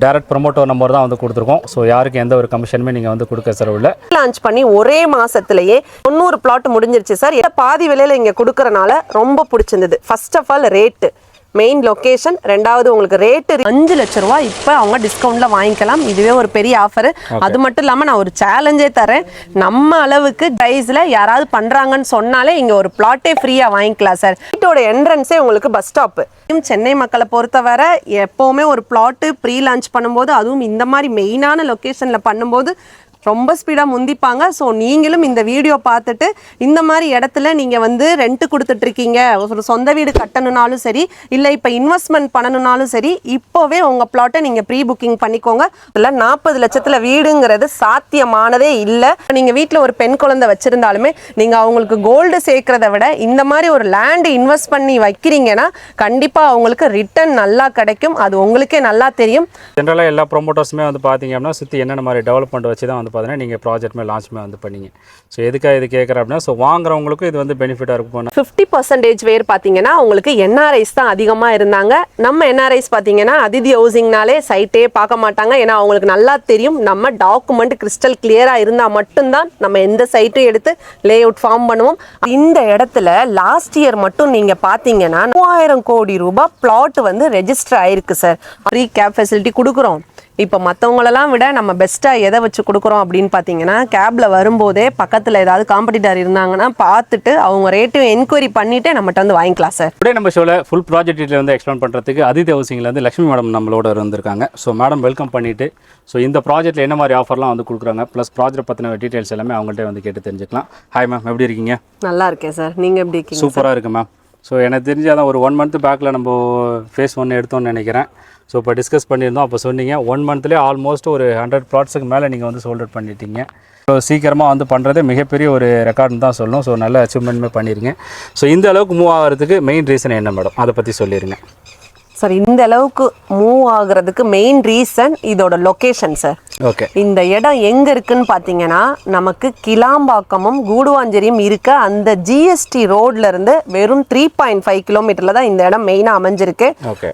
Direct promoter number தான் வந்து கொடுத்துருக்கோம். ஸோ யாருக்கு எந்த ஒரு கமிஷனுமே நீங்கள் வந்து கொடுக்க செலவில் லான்ச் பண்ணி ஒரே மாசத்துலயே 90 பிளாட் முடிஞ்சிருச்சு சார். பாதி விலையில இங்க கொடுக்கறனால ரொம்ப பிடிச்சிருந்தது. First of all rate, main location, ரெண்டாவது உங்களுக்கு ரேட்டு 5 லட்சம் ரூபாய் இப்போ அவங்க டிஸ்கவுண்ட்ல வாங்கிக்கலாம். இதுவே ஒரு பெரிய ஆஃபர். அது மட்டும் இல்லாம நான் ஒரு சேலஞ்சே தரேன். நம்ம அளவுக்கு பிரைஸ்ல யாராவது பண்றாங்கன்னு சொன்னாலே இங்க ஒரு பிளாட்டே ஃப்ரீயா வாங்கிக்கலாம் சார். வீட்டோட என்ட்ரன்ஸே உங்களுக்கு பஸ் ஸ்டாப். சென்னை மக்களை பொறுத்தவரை எப்பவுமே ஒரு பிளாட்டு ப்ரீ லான்ச் பண்ணும்போது, அதுவும் இந்த மாதிரி மெயினான லொகேஷன்ல பண்ணும்போது ரொம்ப ஸ்பீடாக முந்திப்பாங்க. ஸோ நீங்களும் இந்த வீடியோ பார்த்துட்டு இந்த மாதிரி இடத்துல நீங்கள் வந்து ரெண்ட் கொடுத்துட்ருக்கீங்க, ஒரு சொந்த வீடு கட்டணுனாலும் சரி, இல்லை இப்போ இன்வெஸ்ட்மெண்ட் பண்ணணுனாலும் சரி, இப்போவே உங்கள் பிளாட்டை நீங்கள் ப்ரீ புக்கிங் பண்ணிக்கோங்க. இல்லை 40 லட்சத்தில் வீடுங்கிறது சாத்தியமானதே இல்லை. நீங்கள் வீட்டில் ஒரு பெண் குழந்தை வச்சுருந்தாலுமே நீங்கள் அவங்களுக்கு கோல்டு சேர்க்குறத விட இந்த மாதிரி ஒரு லேண்டு இன்வெஸ்ட் பண்ணி வைக்கிறீங்கன்னா கண்டிப்பாக அவங்களுக்கு ரிட்டர்ன் நல்லா கிடைக்கும். அது உங்களுக்கே நல்லா தெரியும். ஜென்ரலாக எல்லா ப்ரொமோட்டர்ஸுமே வந்து பார்த்தீங்க அப்படின்னா சுற்றி என்னென்ன மாதிரி டெவலப்மெண்ட் வச்சு தான் வந்து பார்த்தீங்கன்னா நீங்கள் ப்ராஜெக்ட்மே லான்ச்மே வந்து பண்ணீங்க. ஸோ எதுக்காக இது கேட்குறேன் அப்படின்னா, ஸோ வாங்குறவங்களுக்கும் இது வந்து பெனிஃபிட்டாக இருக்கும். 50% வேர் பார்த்தீங்கன்னா உங்களுக்கு என்ஆர்ஐஸ் தான் அதிகமாக இருந்தாங்க. நம்ம என்ஆர்ஐஸ் பார்த்தீங்கன்னா அதிதி ஹவுசிங்னாலே சைட்டே பார்க்க மாட்டாங்க. ஏன்னா அவங்களுக்கு நல்லா தெரியும் நம்ம டாக்குமெண்ட் கிறிஸ்டல் கிளியராக இருந்தால் மட்டும்தான் நம்ம எந்த சைட்டும் எடுத்து லே அவுட் ஃபார்ம் பண்ணுவோம். இந்த இடத்துல லாஸ்ட் இயர் மட்டும் நீங்கள் பார்த்தீங்கன்னா 3000 கோடி ரூபாய் பிளாட் வந்து ரெஜிஸ்டர் ஆயிருக்கு சார். ஃப்ரீ கேப் ஃபெசிலிட்டி கொடுக்குறோம். இப்போ மற்றவங்களெல்லாம் விட நம்ம பெஸ்ட்டாக எதை வச்சு கொடுக்குறோம் அப்படின்னு பார்த்தீங்கன்னா, கேபில் வரும்போதே பக்கத்தில் ஏதாவது காம்படிட்டர் இருந்தாங்கன்னா பார்த்துட்டு அவங்க ரேட்டையும் என்கொயரி பண்ணிவிட்டு நம்மகிட்ட வந்து வாங்கிக்கலாம் சார். டுடே நம்ம ஷோவில் ஃபுல் ப்ராஜெக்ட் டீட்டெயில் வந்து எக்ஸ்பிளைன் பண்ணுறதுக்கு அதிதி ஹவுசிங்லேருந்து லக்ஷ்மி மேடம் நம்மளோட வந்திருக்காங்க. ஸோ மேடம் வெல்கம் பண்ணிவிட்டு, ஸோ இந்த ப்ராஜெக்ட்டில் என்ன மாதிரி ஆஃபர்லாம் வந்து கொடுக்குறாங்க, ப்ளஸ் ப்ராஜெக்ட் பற்றின டீட்டெயில்ஸ் எல்லாமே அவங்கள்ட்ட வந்து கேட்டு தெரிஞ்சுக்கலாம். ஹாய் மேம், எப்படி இருக்கீங்க? நல்லா இருக்கேன் சார். நீங்கள் எப்படி இருக்கீங்க? சூப்பராக இருக்கு மேம். ஸோ எனக்கு தெரிஞ்சாதான் ஒரு 1 மந்த் பேக்கில் நம்ம ஃபேஸ் 1 எடுத்தோம்னு நினைக்கிறேன். ஸோ இப்போ டிஸ்கஸ் பண்ணியிருந்தோம். அப்போ சொன்னீங்க 1 மந்த்லேயே ஆல்மோஸ்ட் ஒரு 100 ப்ளாட்ஸுக்கு மேலே நீங்கள் வந்து சோல்ட் அவுட் பண்ணிட்டீங்க. ஸோ சீக்கிரமாக வந்து பண்ணுறது மிகப்பெரிய ஒரு ரெக்கார்டுன்னு தான் சொல்லணும். ஸோ நல்ல அச்சீவ்மெண்ட்மே பண்ணிடுங்க. ஸோ இந்த அளவுக்கு மூவ் ஆகிறதுக்கு மெயின் ரீசன் என்ன மேடம், அதை பற்றி சொல்லிடுங்க சார். இந்த அளவுக்கு மூவ் ஆகுறதுக்கு மெயின் ரீசன் இதோட லொக்கேஷன் சார். ஓகே, இந்த இடம் எங்கே இருக்குன்னு பார்த்தீங்கன்னா, நமக்கு கிளாம்பாக்கமும் கூடுவாஞ்சேரியும் இருக்க அந்த ஜிஎஸ்டி ரோட்ல இருந்து வெறும் 3.5 கிலோமீட்டர்ல தான் இந்த இடம் மெயினாக அமைஞ்சிருக்கு.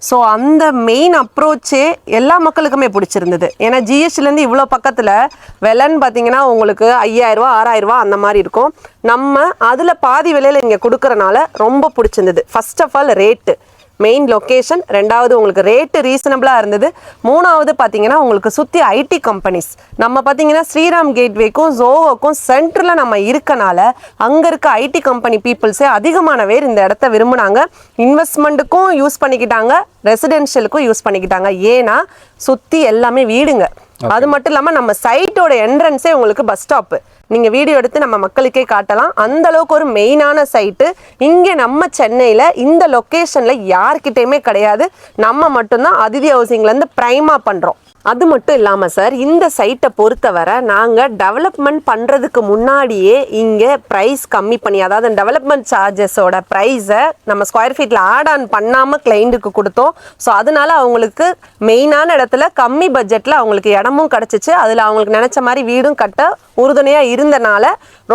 ஸோ அந்த மெயின் அப்ரோச்சே எல்லா மக்களுக்குமே பிடிச்சிருந்தது. ஏன்னா ஜிஎஸ்டிலேருந்து இவ்வளோ பக்கத்தில் விலைன்னு பார்த்தீங்கன்னா உங்களுக்கு 5000 ரூபா 6000 ரூபா அந்த மாதிரி இருக்கும். நம்ம அதில் பாதி விலையில் இங்கே கொடுக்கறனால ரொம்ப பிடிச்சிருந்தது. First of all rate, main location, ரெண்டாவது உங்களுக்கு ரேட்டு ரீசனபிளாக இருந்தது. மூணாவது பார்த்தீங்கன்னா உங்களுக்கு சுற்றி ஐடி கம்பெனிஸ். நம்ம பார்த்தீங்கன்னா ஸ்ரீராம் கேட்வேக்கும் ஜோவோக்கும் சென்டரில் நம்ம இருக்கனால அங்கே இருக்க ஐடி கம்பெனி பீப்புள்ஸே அதிகமான பேர் இந்த இடத்த விரும்புனாங்க. இன்வெஸ்ட்மெண்ட்டுக்கும் யூஸ் பண்ணிக்கிட்டாங்க, ரெசிடென்ஷியலுக்கும் யூஸ் பண்ணிக்கிட்டாங்க. ஏன்னா சுற்றி எல்லாமே வீடுங்க. அது மட்டும் இல்லாமல் நம்ம சைட்டோட என்ட்ரன்ஸே உங்களுக்கு பஸ் ஸ்டாப்பு. நீங்கள் வீடியோ எடுத்து நம்ம மக்களுக்கே காட்டலாம். அந்த அளவுக்கு ஒரு மெயினான சைட்டு. இங்கே நம்ம சென்னையில் இந்த லொக்கேஷனில் யார்கிட்டையுமே கிடையாது. நம்ம மட்டும்தான் அதிதி ஹவுசிங்லேருந்து ப்ரைமாக பண்ணுறோம். அது மட்டும் இல்லாமல் சார், இந்த சைட்டை பொறுத்தவரை நாங்கள் டெவலப்மெண்ட் பண்ணுறதுக்கு முன்னாடியே இங்கே ப்ரைஸ் கம்மி பண்ணி, அதாவது டெவலப்மெண்ட் சார்ஜஸோட ப்ரைஸை நம்ம ஸ்கொயர் ஃபீட்டில் ஆட் ஆன் பண்ணாமல் கிளைண்ட்டுக்கு கொடுத்தோம். ஸோ அதனால அவங்களுக்கு மெயினான இடத்துல கம்மி பட்ஜெட்டில் அவங்களுக்கு இடமும் கிடச்சிச்சு. அதில் அவங்களுக்கு நினச்ச மாதிரி வீடும் கட்ட உறுதுணையாக இருந்தனால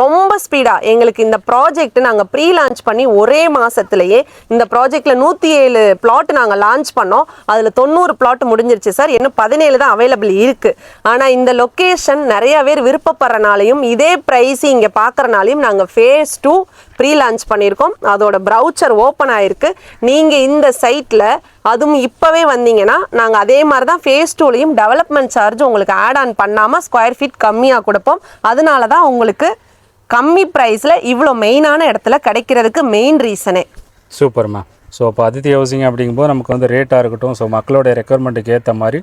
ரொம்ப ஸ்பீடாக எங்களுக்கு இந்த ப்ராஜெக்ட் நாங்கள் ப்ரீ லான்ச் பண்ணி ஒரே மாதத்துலேயே இந்த ப்ராஜெக்டில் 107 பிளாட் நாங்கள் லான்ச் பண்ணோம். அதில் 90 பிளாட் முடிஞ்சிருச்சு சார். இன்னும் 17 தான் அவைலபிள் இருக்கு. ஆனா இந்த லொகேஷன் நிறைய பேர் விருப்பப்படுறனாலையும் இதே பிரைஸ் இங்க பாக்குறனாலையும் நாங்க ஃபேஸ் 2 ப்ரீ லான்ச் பண்ணியிருக்கோம். அதோட ப்ரௌச்சர் ஓப்பன் ஆயிருக்கு. நீங்க இந்த சைட்ல அதுவும் இப்பவே வந்தீங்கன்னா நாங்க அதே மாதிரி தான் ஃபேஸ் 2லையும் டெவலப்மெண்ட் சார்ஜ் உங்களுக்கு ஆட் ஆன் பண்ணாம ஸ்கொயர் ஃபீட் கம்மியா கொடுப்போம். அதனால தான் உங்களுக்கு கம்மி பிரைஸ்ல இவ்வளோ மெயினான இடத்துல கிடைக்கிறதுக்கு மெயின் ரீசனே. Super ma'am. ஸோ இப்போ அதிதி ஹவுசிங் அப்படிங்கும்போது நமக்கு வந்து ரேட்டாக இருக்கட்டும், ஸோ மக்களோட ரெக்குயர்மெண்ட்டுக்கு ஏற்ற மாதிரி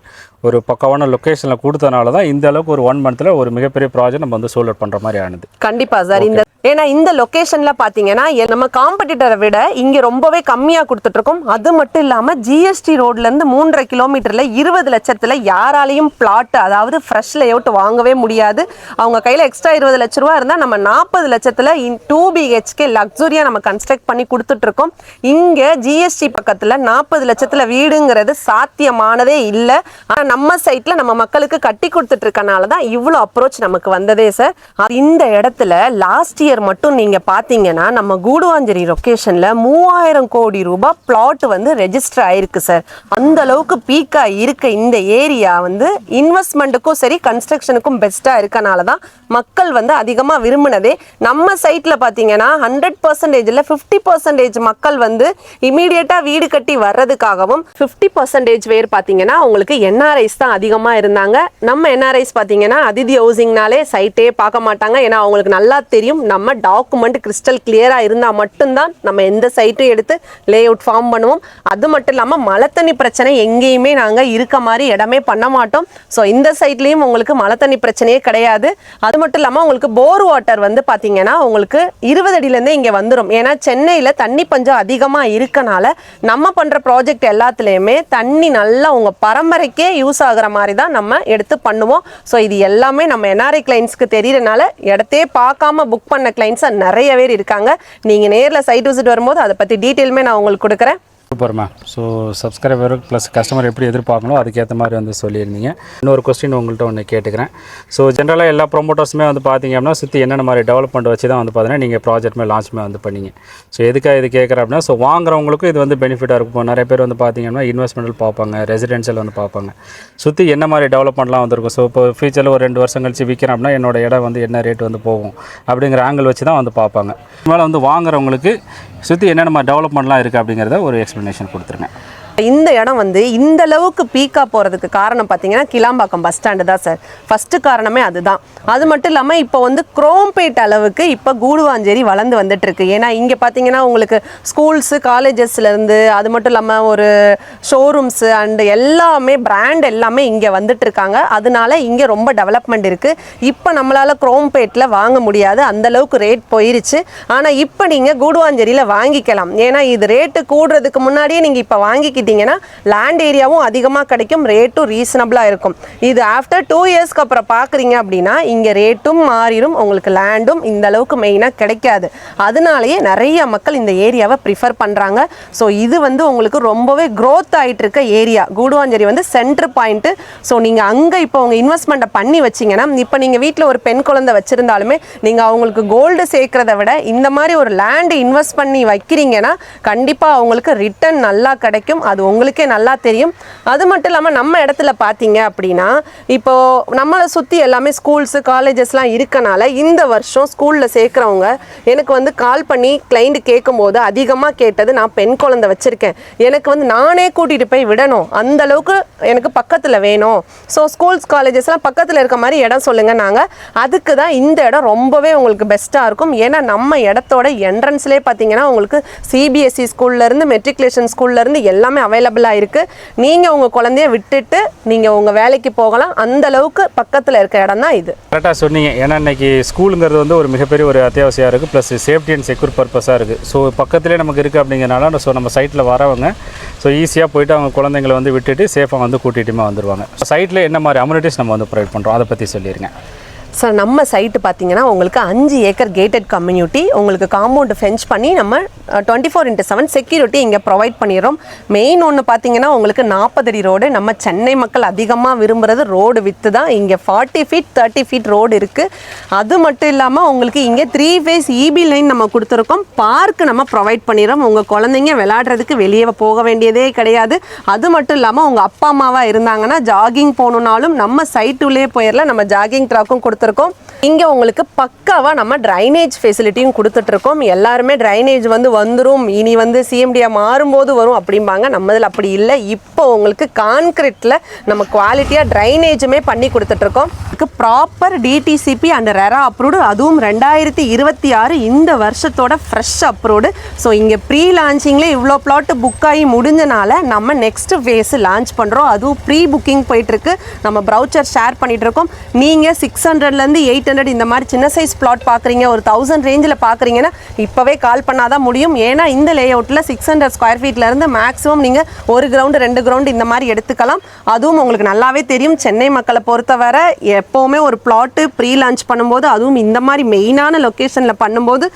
ஒரு பக்கவான லொக்கேஷனில் கொடுத்தனால தான் இந்த அளவுக்கு ஒரு 1 மந்த்தில் ஒரு மிகப்பெரிய ப்ராஜெக்ட் நம்ம வந்து சோல்ட் அவுட் பண்ணுற மாதிரி ஆனது. கண்டிப்பாக சார். ஏன்னா இந்த லொக்கேஷன்ல பார்த்தீங்கன்னா நம்ம காம்படிட்டரை விட இங்கே ரொம்பவே கம்மியாக கொடுத்துட்ருக்கோம். அது மட்டும் இல்லாமல் ஜிஎஸ்டி ரோட்லேருந்து 3.5 கிலோமீட்டரில் 20 லட்சத்தில் யாராலையும் பிளாட், அதாவது ஃப்ரெஷ் லேஅவுட் வாங்கவே முடியாது. அவங்க கையில் எக்ஸ்ட்ரா 20 லட்ச ரூபா இருந்தால் நம்ம 40 லட்சத்தில் 2 BHK லக்ஸுரியாக நம்ம கன்ஸ்ட்ரக்ட் பண்ணி கொடுத்துட்ருக்கோம். இங்கே ஜிஎஸ்டி பக்கத்தில் 40 லட்சத்தில் வீடுங்கிறது சாத்தியமானதே இல்லை. ஆனால் நம்ம சைட்டில் நம்ம மக்களுக்கு கட்டி கொடுத்துட்டு இருக்கனால தான் இவ்வளோ அப்ரோச் நமக்கு வந்ததே சார். இந்த இடத்துல லாஸ்ட் இயர் மட்டும் நீங்கள் பார்த்தீங்கன்னா நம்ம கூடுவாஞ்சேரி லொக்கேஷனில் 3000 கோடி ரூபாய் பிளாட் வந்து ரெஜிஸ்டர் ஆயிருக்கு சார். அந்த அளவுக்கு பீக்காக இருக்க இந்த ஏரியா வந்து இன்வெஸ்ட்மெண்ட்டுக்கும் சரி கன்ஸ்ட்ரக்ஷனுக்கும் பெஸ்ட்டாக இருக்கனால தான் மக்கள் வந்து அதிகமாக விரும்பினதே. நம்ம சைட்டில் பார்த்தீங்கன்னா 100%ல் 50% மக்கள் வந்து இமீடியட்டாக வீடு கட்டி வர்றதுக்காகவும் 50% பேர் பார்த்தீங்கன்னா உங்களுக்கு என்ஆர்ஐஸ் தான் அதிகமாக இருந்தாங்க. நம்ம என்ஆர்ஐஸ் பார்த்தீங்கன்னா அதிதி ஹவுசிங்னாலே சைட்டே பார்க்க மாட்டாங்க. ஏன்னா அவங்களுக்கு நல்லா தெரியும் நம்ம டாக்குமெண்ட் கிறிஸ்டல் கிளியராக இருந்தால் மட்டும்தான் நம்ம எந்த சைட்டும் எடுத்து லே அவுட் ஃபார்ம் பண்ணுவோம். அது மட்டும் இல்லாமல் மழை தண்ணி பிரச்சனை எங்கேயுமே நாங்கள் இருக்க மாதிரி இடமே பண்ண மாட்டோம். ஸோ இந்த சைட்லேயும் உங்களுக்கு மழை தண்ணி பிரச்சனையே கிடையாது. அது மட்டும் இல்லாமல் உங்களுக்கு போர் வாட்டர் வந்து பார்த்தீங்கன்னா உங்களுக்கு 20 அடியிலேருந்தே இங்கே வந்துடும். ஏன்னா சென்னையில் தண்ணி பஞ்சம் அதிகமாக இருக்கனால நம்ம பண்ணுற ப்ராஜெக்ட் எல்லாத்துலேயுமே தண்ணி நல்லா உங்கள் பரம்பரைக்கே யூஸ் ஆகுற மாதிரி தான் நம்ம எடுத்து பண்ணுவோம். ஸோ இது எல்லாமே நம்ம என்ஆர்ஐ கிளைண்ட்ஸ்க்கு தெரியறனால இடத்தே பார்க்காம புக் பண்ண கிளைண்ட்ஸாக நிறைய பேர் இருக்காங்க. நீங்கள் நேரில் சைட் விசிட் வரும்போது அதை பற்றி டீட்டெயிலுமே நான் உங்களுக்கு கொடுக்குறேன். சூப்பர்மா. ஸோ சப்ஸ்கிரைபர் ப்ளஸ் கஸ்டமர் எப்படி எதிர்பார்க்கணும் அதுக்கேற்ற மாதிரி வந்து சொல்லியிருந்தீங்க. இன்னொரு கொஸ்டின் உங்கள்கிட்ட ஒன்று கேட்டுக்கிறேன். ஸோ ஜென்ரலாக எல்லா ப்ரொமோட்டர்ஸுமே வந்து பார்த்தீங்க அப்படின்னா சுற்றி என்னென்ன மாதிரி டெவலப்மெண்ட் வச்சு தான் வந்து பார்த்தீங்கன்னா நீங்கள் ப்ராஜெக்ட்மே லான்ச்மே வந்து பண்ணீங்க. ஸோ எதுக்காக இது கேட்குறேன் அப்படின்னா ஸோ வாங்குறவங்களுக்கும் இது வந்து பெனிஃபிட்டாக இருக்கும். இப்போ நிறைய பேர் வந்து பார்த்தீங்கன்னா இன்வெஸ்ட்மெண்ட்டில் பார்ப்பாங்க, ரெசிடென்ஷியல் வந்து பார்ப்பாங்க, சுற்றி என்ன மாதிரி டெவலப்மெண்ட்லாம் வந்துருக்கும். ஸோ இப்போ ஃபியூச்சரில் ஒரு 2 வருஷம் கழிச்சு விற்கிறேன் அப்படின்னா என்னோட இடம் வந்து என்ன ரேட் வந்து போகும் அப்படிங்கிற ஆங்கிள் வச்சு தான் வந்து பார்ப்பாங்க. மேலே வந்து வாங்குறவங்களுக்கு சுற்றி என்னென்ன டெவலப்மெண்ட்லாம் இருக்குது அப்படிங்கிறத ஒரு எக்ஸ்ப்ளனேஷன் கொடுத்துருங்க. இந்த இடம் வந்து இந்த அளவுக்கு பீக்காக போகிறதுக்கு காரணம் பார்த்தீங்கன்னா கிளாம்பாக்கம் பஸ் ஸ்டாண்டு தான் சார். ஃபஸ்ட்டு காரணமே அதுதான். அது மட்டும் இல்லாமல் இப்போ வந்து குரோம்பேட் அளவுக்கு இப்போ கூடுவாஞ்சேரி வளர்ந்து வந்துட்டுருக்கு. ஏன்னா இங்கே பார்த்தீங்கன்னா உங்களுக்கு ஸ்கூல்ஸு காலேஜஸ்லேருந்து அது மட்டும் இல்லாமல் ஒரு ஷோரூம்ஸு அண்டு எல்லாமே பிராண்ட் எல்லாமே இங்கே வந்துட்டு இருக்காங்க. அதனால இங்கே ரொம்ப டெவலப்மெண்ட் இருக்குது. இப்போ நம்மளால் குரோம்பேட்டில் வாங்க முடியாது, அந்தளவுக்கு ரேட் போயிருச்சு. ஆனால் இப்போ நீங்கள் கூடுவாஞ்சேரியில் வாங்கிக்கலாம். ஏன்னா இது ரேட்டு கூடுறதுக்கு முன்னாடியே நீங்கள் இப்போ வாங்கிக்கிட்டீங்கன்னா லேண்ட் ஏரியாவும் அதிகமாக கிடைக்கும், ரேட்டும் ரீசனபிளாக இருக்கும். இது ஆஃப்டர் 2 இயர்ஸ்க்கு அப்புறம் பார்க்குறீங்க அப்படின்னா இங்கே ரேட்டும் மாறிடும், உங்களுக்கு லேண்டும் இந்த அளவுக்கு மெயினாக கிடைக்காது. அதனாலேயே நிறைய மக்கள் இந்த ஏரியாவை ப்ரிஃபர் பண்ணுறாங்க. ஸோ இது வந்து உங்களுக்கு ரொம்பவே க்ரோத் ஆகிட்டு இருக்க ஏரியா. கூடுவாஞ்சேரி வந்து சென்டர் பாயிண்ட்டு. ஸோ நீங்கள் அங்கே இப்போ உங்கள் இன்வெஸ்ட்மெண்ட்டை பண்ணி வச்சிங்கன்னா இப்போ நீங்கள் வீட்டில் ஒரு பெண் குழந்தை வச்சுருந்தாலுமே நீங்கள் அவங்களுக்கு கோல்டு சேர்க்குறத விட இந்த மாதிரி ஒரு லேண்டு இன்வெஸ்ட் பண்ணி வைக்கிறீங்கன்னா கண்டிப்பாக அவங்களுக்கு ரிட்டர்ன் நல்லா கிடைக்கும். அது உங்களுக்கே நல்லா தெரியும். அது மட்டும் இல்லாமல் நம்ம இடத்துல பார்த்தீங்க அப்படின்னா இப்போது நம்மளை சுற்றி எல்லாமே ஸ்கூல்ஸு காலேஜஸ்லாம் இருக்கனால இந்த வருஷம் ஸ்கூலில் சேர்க்குறவங்க எனக்கு வந்து கால் பண்ணி கிளைண்ட் கேட்கும்போது அதிகமாக கேட்டது நான் பெண் குழந்தை வச்சுருக்கேன், எனக்கு வந்து நானே கூட்டிகிட்டு போய் விடணும், அந்த அளவுக்கு எனக்கு பக்கத்தில் வேணும். ஸோ ஸ்கூல்ஸ் காலேஜஸ்லாம் பக்கத்தில் இருக்க மாதிரி இடம் சொல்லுங்கள். நாங்கள் அதுக்கு தான் இந்த இடம் ரொம்பவே உங்களுக்கு பெஸ்ட்டாக இருக்கும். ஏன்னா நம்ம இடத்தோட என்ட்ரன்ஸ்லேயே பார்த்தீங்கன்னா உங்களுக்கு சிபிஎஸ்சி ஸ்கூல்லேருந்து மெட்ரிகுலேஷன் ஸ்கூல்லேருந்து எல்லாமே அவைலபிளாக இருக்குது. நீங்கள் உங்கள் குழந்தைய விட்டுட்டு நீங்கள் உங்கள் வேலைக்கு போகலாம், அந்த அளவுக்கு பக்கத்தில் இருக்க இடம் தான் இது. கரெக்டாக சொன்னீங்க. ஏன்னா இன்றைக்கி ஸ்கூலுங்கிறது வந்து ஒரு மிகப்பெரிய ஒரு அத்தியாவசியம் இருக்குது, ப்ளஸ் சேஃப்டி அண்ட் செக்யூர் பர்பஸாக இருக்குது. ஸோ பக்கத்துலேயே நமக்கு இருக்குது அப்படிங்கிறனால ஸோ நம்ம சைட்டில் வரவங்க ஸோ ஈஸியாக போய்ட்டு அவங்க குழந்தைங்களை வந்து விட்டுட்டு சேஃபாக வந்து கூட்டிகிட்டுமே வந்துடுவாங்க. சைட்டில் என்ன மாதிரி அம்யூனிட்டிஸ் நம்ம வந்து ப்ரொவைட் பண்ணுறோம் அதை பற்றி சொல்லிடுங்க. சார் நம்ம சைட்டு பார்த்தீங்கன்னா உங்களுக்கு 5 ஏக்கர் கேட்டட் கம்யூனிட்டி, உங்களுக்கு காம்பவுண்டு ஃபென்ச் பண்ணி நம்ம 24/7 செக்யூரிட்டி இங்கே ப்ரொவைட் பண்ணிடுறோம். மெயின் ஒன்று பார்த்தீங்கன்னா உங்களுக்கு 40 அடி ரோடு. நம்ம சென்னை மக்கள் அதிகமாக விரும்புகிறது ரோடு வித்து தான். இங்கே 40 ஃபீட் 30 ஃபீட் ரோடு இருக்குது. அது மட்டும் இல்லாமல் உங்களுக்கு இங்கே 3 ஃபேஸ் இபி லைன் நம்ம கொடுத்துருக்கோம். பார்க்கு நம்ம ப்ரொவைட் பண்ணிடுறோம். உங்கள் குழந்தைங்க விளையாடுறதுக்கு வெளியே போக வேண்டியதே கிடையாது. அது மட்டும் இல்லாமல் உங்கள் அப்பா அம்மாவாக இருந்தாங்கன்னா ஜாகிங் போகணுன்னாலும் நம்ம சைட்டுள்ளே போயிடலாம். நம்ம ஜாகிங் ட்ராக்கும் கொடுத்துருக்கோம். இங்கே உங்களுக்கு பக்காவாக நம்ம ட்ரைனேஜ் ஃபெசிலிட்டியும் கொடுத்துட்ருக்கோம். எல்லாருமே ட்ரைனேஜ் வந்து வந்துடும், இனி வந்து சிஎம்டியாக மாறும்போது வரும் அப்படிம்பாங்க. நம்மதில் அப்படி இல்லை. இப்போ உங்களுக்கு கான்கிரீட்டில் நம்ம குவாலிட்டியாக ட்ரைனேஜுமே பண்ணி கொடுத்துட்ருக்கோம். Proper DTCP and RERA approved, அதுவும் 2026 இந்த வருஷத்தோட ஃப்ரெஷ் அப்ரூவ்டு. ஸோ இங்கே ப்ரீ லான்ச்சிங்லேயே இவ்வளோ பிளாட்டு புக் ஆகி முடிஞ்சனால நம்ம நெக்ஸ்ட் ஃபேஸு லான்ச் பண்ணுறோம். அதுவும் ப்ரீ புக்கிங் போயிட்டுருக்கு. நம்ம ப்ரௌச்சர் ஷேர் பண்ணிகிட்ருக்கோம். நீங்கள் 600 600லேருந்து 800 இந்த மாதிரி சின்ன சைஸ் பிளாட் பார்க்குறீங்க, ஒரு 1000 ரேஞ்சில் பார்க்குறீங்கன்னா இப்போவே கால் பண்ணாதான் முடியும். ஏன்னா இந்த லே அவுட்டில் 600 ஸ்கொயர் ஃபீட்லேருந்து மேக்ஸிமம் நீங்கள் 1 கிரவுண்டு 2 கிரவுண்டு இந்த மாதிரி எடுத்துக்கலாம். அதுவும் உங்களுக்கு நல்லாவே தெரியும், சென்னை மக்களை பொறுத்தவரை எப்போவுமே ஒரு பிளாட்டு ப்ரீ லான்ச் பண்ணும்போது, அதுவும் இந்த மாதிரி மெயினான லொக்கேஷனில் பண்ணும்போது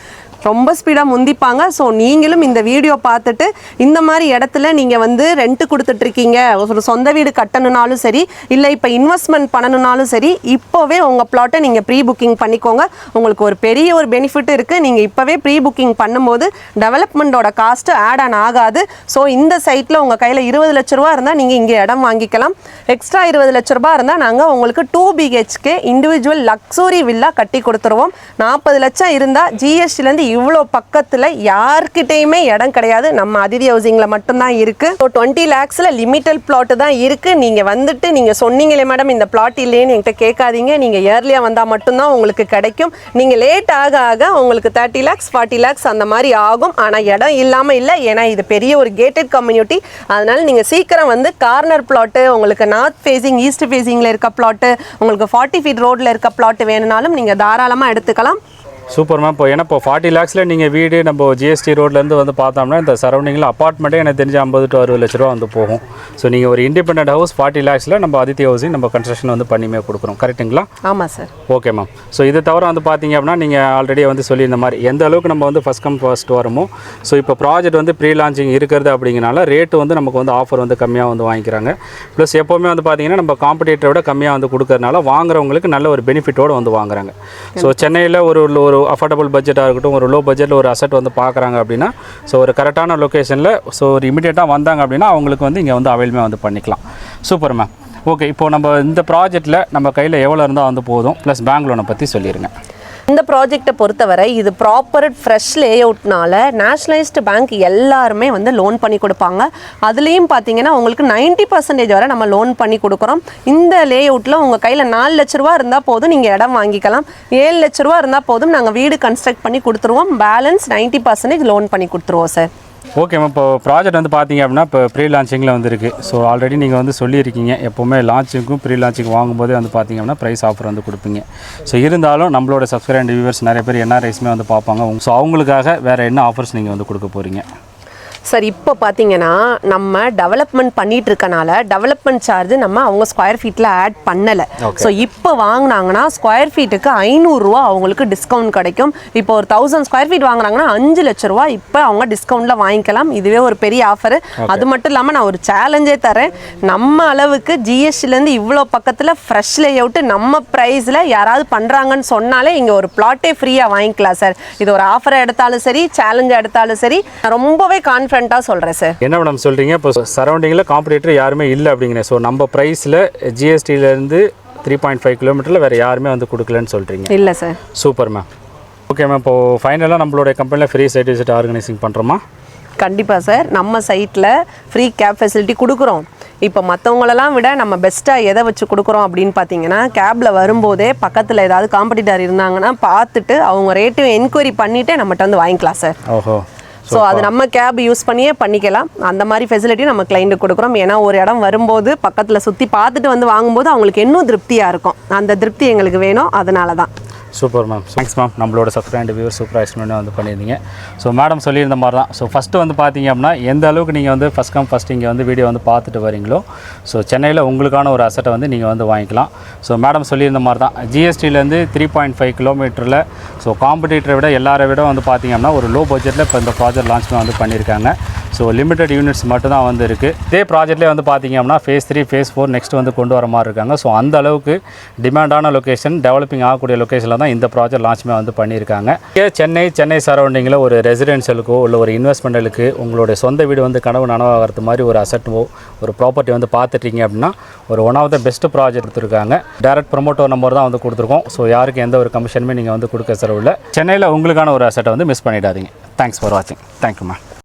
ரொம்ப ஸ்பீடாக முந்திப்பாங்க. ஸோ நீங்களும் இந்த வீடியோ பார்த்துட்டு இந்த மாதிரி இடத்துல நீங்கள் வந்து ரெண்ட் கொடுத்துட்ருக்கீங்க, ஒரு சொந்த வீடு கட்டணுனாலும் சரி, இல்லை இப்போ இன்வெஸ்ட்மெண்ட் பண்ணணுனாலும் சரி, இப்போவே உங்கள் பிளாட்டை நீங்கள் ப்ரீ புக்கிங் பண்ணிக்கோங்க. உங்களுக்கு ஒரு பெரிய ஒரு பெனிஃபிட் இருக்குது. நீங்கள் இப்போவே ப்ரீ புக்கிங் பண்ணும்போது டெவலப்மெண்ட்டோட காஸ்ட்டு ஆட் ஆன் ஆகாது. ஸோ இந்த சைட்டில் உங்கள் கையில் 20 லட்ச ரூபா இருந்தால் நீங்கள் இங்கே இடம் வாங்கிக்கலாம். எக்ஸ்ட்ரா 20 லட்ச ரூபா இருந்தால் நாங்கள் உங்களுக்கு 2 BHK இண்டிவிஜுவல் லக்ஸுரி வில்லா கட்டி கொடுத்துருவோம். 40 லட்சம் இருந்தால் ஜிஎஸ்டிலேருந்து இவ்வளோ பக்கத்தில் யார்கிட்டையுமே இடம் கிடையாது, நம்ம அதிதி ஹவுசிங்கில் மட்டும்தான் இருக்குது. ஸோ 20 lakhsல லிமிட்டட் பிளாட் தான் இருக்குது. நீங்கள் வந்துட்டு நீங்கள் சொன்னீங்களே மேடம் இந்த பிளாட் இல்லைன்னு என்கிட்ட கேட்காதீங்க. நீங்கள் இயர்லியாக வந்தால் மட்டும்தான் உங்களுக்கு கிடைக்கும். நீங்கள் லேட் ஆக ஆக உங்களுக்கு 30 lakhs 40 lakhs அந்த மாதிரி ஆகும். ஆனால் இடம் இல்லாமல் இல்லை, ஏன்னா இது பெரிய ஒரு கேட்டட் கம்யூனிட்டி. அதனால் நீங்கள் சீக்கிரம் வந்து கார்னர் பிளாட்டு, உங்களுக்கு நார்த் ஃபேஸிங் ஈஸ்ட் ஃபேஸிங்கில் இருக்க பிளாட்டு, உங்களுக்கு 40 feet ரோட்டில் இருக்க பிளாட்டு வேணும்னாலும் நீங்கள் தாராளமாக எடுத்துக்கலாம். Super ma'am. இப்போ ஏன்னா இப்போ 40 lakhsல நீங்கள் வீடு நம்ம ஜிஎஸ்டி ரோட்லேருந்து வந்து பார்த்தோம்னா இந்த சரௌண்டிங்கில் அப்பார்ட்மெண்ட்டே எனக்கு தெரிஞ்சு 50 to 60 லட்ச ரூபா வந்து போகும். ஸோ நீங்கள் ஒரு இண்டிபெண்டன்ட் ஹவுஸ் 40 lakhsல நம்ம அதித்தி ஹவுசிங் நம்ம கன்ஸ்ட்ரக்ஷன் வந்து பண்ணியுமே கொடுக்குறோம். கரெக்டுங்களா? ஆமாம் சார். Okay ma'am. ஸோ இது தவிர வந்து பார்த்தீங்க அப்படின்னா நீங்கள் ஆல்ரெடி வந்து சொல்லி இந்த மாதிரி எந்த அளவுக்கு நம்ம வந்து ஃபஸ்ட் கம் ஃபர்ஸ்ட் வருமோ, ஸோ இப்போ ப்ராஜெக்ட் வந்து ப்ரீ லான்ச்சிங் இருக்கிறது அப்படிங்கிறனால ரேட்டு வந்து நமக்கு வந்து ஆஃபர் வந்து கம்மியாக வந்து வாங்கிக்கிறாங்க. ப்ளஸ் எப்போவுமே வந்து பார்த்தீங்கன்னா நம்ம காம்படிட்டரை விட கம்மியாக வந்து கொடுக்கறதுனால வாங்குறவங்களுக்கு நல்ல ஒரு பெனிஃபிட்டோடு வந்து வாங்குறாங்க. ஸோ சென்னையில் ஒரு அஃபோர்டபுள் பட்ஜெட்டாக இருக்கட்டும், ஒரு லோ பட்ஜெட்டில் ஒரு அசெட் வந்து பார்க்குறாங்க அப்படின்னா, ஸோ ஒரு கரெக்டான லொக்கேஷனில் ஸோ ஒரு இமீடியட்டாக வந்தாங்க அப்படின்னா அவங்களுக்கு வந்து இங்கே வந்து அவைலமே வந்து பண்ணிக்கலாம். Super ma'am. ஓகே, இப்போது நம்ம இந்த ப்ராஜெக்ட்டில் நம்ம கையில் எவ்வளோ இருந்தால் வந்து போதும், ப்ளஸ் பேங்க் லோனை பற்றி சொல்லிடுங்க. இந்த ப்ராஜெக்டை பொறுத்தவரை இது ப்ராப்பர் ஃப்ரெஷ் லே அவுட்னால நேஷ்னலைஸ்டு பேங்க் எல்லாருமே வந்து லோன் பண்ணி கொடுப்பாங்க. அதுலேயும் பார்த்தீங்கன்னா உங்களுக்கு 90% வரை நம்ம லோன் பண்ணி கொடுக்குறோம். இந்த லே அவுட்டில் உங்கள் கையில் 4 லட்ச ரூபா இருந்தால் போதும், நீங்கள் இடம் வாங்கிக்கலாம். 7 லட்ச ரூபா இருந்தால் போதும், நாங்கள் வீடு கன்ஸ்ட்ரக்ட் பண்ணி கொடுத்துருவோம். பேலன்ஸ் 90% லோன் பண்ணி கொடுத்துருவோம் சார். Okay ma'am. இப்போ ப்ராஜெக்ட் வந்து பார்த்தீங்க அப்படின்னா இப்போ ப்ரீ லான்ச்சிங்கில் வந்துருக்கு. ஸோ ஆல்ரெடி நீங்கள் வந்து சொல்லியிருக்கீங்க எப்போவுமே லான்ச்சிங்கும் ப்ரீ லான்ச்சிங் வாங்கும்போதே வந்து பார்த்தீங்க அப்படின்னா ப்ரைஸ் ஆஃபர் வந்து கொடுப்பீங்க. ஸோ இருந்தாலும் நம்மளோட சப்ஸ்கிரைபர் அண்ட் வியூவர்ஸ் நிறைய பேர் என்ஆர்ஐஸ்மே வந்து பார்ப்பாங்க. ஸோ அவங்களுக்காக வேறு என்ன ஆஃபர்ஸ் நீங்கள் வந்து கொடுக்க போகிறீங்க? சார் இப்போ பார்த்தீங்கன்னா நம்ம டெவலப்மெண்ட் பண்ணிட்டு இருக்கனால டெவலப்மெண்ட் சார்ஜ் நம்ம அவங்க ஸ்கொயர் ஃபீட்டில் ஆட் பண்ணலை. ஸோ இப்போ வாங்கினாங்கன்னா ஸ்கொயர் ஃபீட்டுக்கு 500 ரூபா அவங்களுக்கு டிஸ்கவுண்ட் கிடைக்கும். இப்போ ஒரு 1000 ஸ்கொயர் ஃபீட் வாங்குறாங்கன்னா 5 லட்ச ரூபா இப்போ அவங்க டிஸ்கவுண்ட்டில் வாங்கிக்கலாம். இதுவே ஒரு பெரிய ஆஃபர். அது மட்டும் இல்லாமல் நான் ஒரு சேலஞ்சே தரேன். நம்ம அளவுக்கு ஜிஎஸ்டிலேருந்து இவ்வளோ பக்கத்தில் ஃப்ரெஷ் லே அவுட்டு நம்ம ப்ரைஸில் யாராவது பண்ணுறாங்கன்னு சொன்னாலே இங்கே ஒரு பிளாட்டே ஃப்ரீயாக வாங்கிக்கலாம் சார். இது ஒரு ஆஃபரை எடுத்தாலும் சரி, சேலஞ்சாக எடுத்தாலும் சரி, ரொம்பவே கான்ஃபிடென்ட்டாக சொல்கிறேன் சார். என்ன மேடம் சொல்கிறீங்க? இப்போ சரௌண்டிங்கில் காம்படிட்டர் யாருமே இல்லை அப்படிங்கிறேன். ஸோ நம்ம ப்ரைஸில் ஜிஎஸ்டிலேருந்து 3.5 கிலோமீட்டரில் வேறு யாருமே வந்து கொடுக்கலன்னு சொல்கிறீங்க? இல்லை sir. Super ma'am. Okay ma'am. இப்போது ஃபைனலாக நம்மளுடைய கம்பெனியில் ஃப்ரீ சைட் விசிட் ஆர்கனைசிங் பண்ணுறோமா? கண்டிப்பாக சார். நம்ம சைட்டில் ஃப்ரீ கேப் ஃபெசிலிட்டி கொடுக்குறோம். இப்போ மற்றவங்களெல்லாம் விட நம்ம பெஸ்ட்டாக எதை வச்சு கொடுக்குறோம் அப்படின்னு பார்த்தீங்கன்னா, கேபில் வரும்போதே பக்கத்தில் ஏதாவது காம்படிட்டர் இருந்தாங்கன்னா பார்த்துட்டு அவங்க ரேட்டும் என்கொயரி பண்ணிவிட்டு நம்மகிட்ட வந்து வாங்கிக்கலாம் சார். ஓஹோ. ஸோ அது நம்ம கேப் யூஸ் பண்ணியே பண்ணிக்கலாம். அந்த மாதிரி ஃபெசிலிட்டி நம்ம கிளைண்ட்டுக்கு கொடுக்குறோம். ஏன்னா ஒரு இடம் வரும்போது பக்கத்தில் சுற்றி பார்த்துட்டு வந்து வாங்கும்போது அவங்களுக்கு இன்னும் திருப்தியாக இருக்கும். அந்த திருப்தி எங்களுக்கு வேணும், அதனால தான். Super ma'am. Thanks ma'am. நம்மளோட சப்ஸ்கிரைபர் வியூவர் சூப்பர் எக்ஸ்பிளைன் வந்து பண்ணியிருந்தீங்க. ஸோ மேடம் சொல்லியிருந்த மாதிரி தான். ஸோ ஃபஸ்ட்டு வந்து பார்த்தீங்க அப்படின்னா எந்த அளவுக்கு நீங்கள் வந்து ஃபஸ்ட் கம் ஃபஸ்ட் இங்கே வந்து வீடியோ வந்து பார்த்துட்டு வரீங்களோ, ஸோ சென்னையில் உங்களுக்கான ஒரு அசட்டை வந்து நீங்கள் வந்து வாங்கிக்கலாம். ஸோ மேடம் சொல்லியிருந்த மாதிரி தான் ஜிஎஸ்டிலேருந்து 3.5 கிலோமீட்டரில் ஸோ காம்படிட்டரை விட எல்லாரை விட வந்து பார்த்தீங்க அப்படின்னா ஒரு லோ பட்ஜெட்டில் இப்போ இந்த ப்ராஜெக்ட் லான்ச் வந்து பண்ணியிருக்காங்க. ஸோ லிமிடெட் யூனிட்ஸ் மட்டும் தான் வந்து இருக்குது. இதே ப்ராஜெக்ட்லேயே வந்து பார்த்தீங்க அப்படின்னா phase 3 phase 4 நெக்ஸ்ட் வந்து கொண்டு வர மாதிரி இருக்காங்க. ஸோ அந்த அளவுக்கு டிமாண்டான லொக்கேஷன், டெவலப்பிங் ஆகக்கூடிய லொக்கேஷனில் தான் இந்த ப்ராஜெக்ட் லான்ச்மே வந்து பண்ணியிருக்காங்க. சென்னை சரௌண்டிங்கில் ஒரு ரெசிடென்ஷியலுக்கோ இல்லை ஒரு இன்வெஸ்ட்மெண்ட்டுக்கு உங்களுடைய சொந்த வீடு வந்து கனவு நனவாகிறது மாதிரி ஒரு அசட்டோ ஒரு ப்ராப்பர்ட்டி வந்து பார்த்துட்டீங்க அப்படின்னா ஒரு one of the best project கொடுத்துருக்காங்க. டைரக்ட் ப்ரொமோட்டர் நம்பர் தான் வந்து கொடுத்துருக்கோம். ஸோ யாருக்கு எந்த ஒரு கமிஷனுமே நீங்கள் வந்து கொடுக்க செலவில் சென்னையில் உங்களுக்கான ஒரு அசட்டை வந்து மிஸ் பண்ணிடாதீங்க. தேங்க்ஸ் ஃபார் வாட்சிங். Thank you ma'am.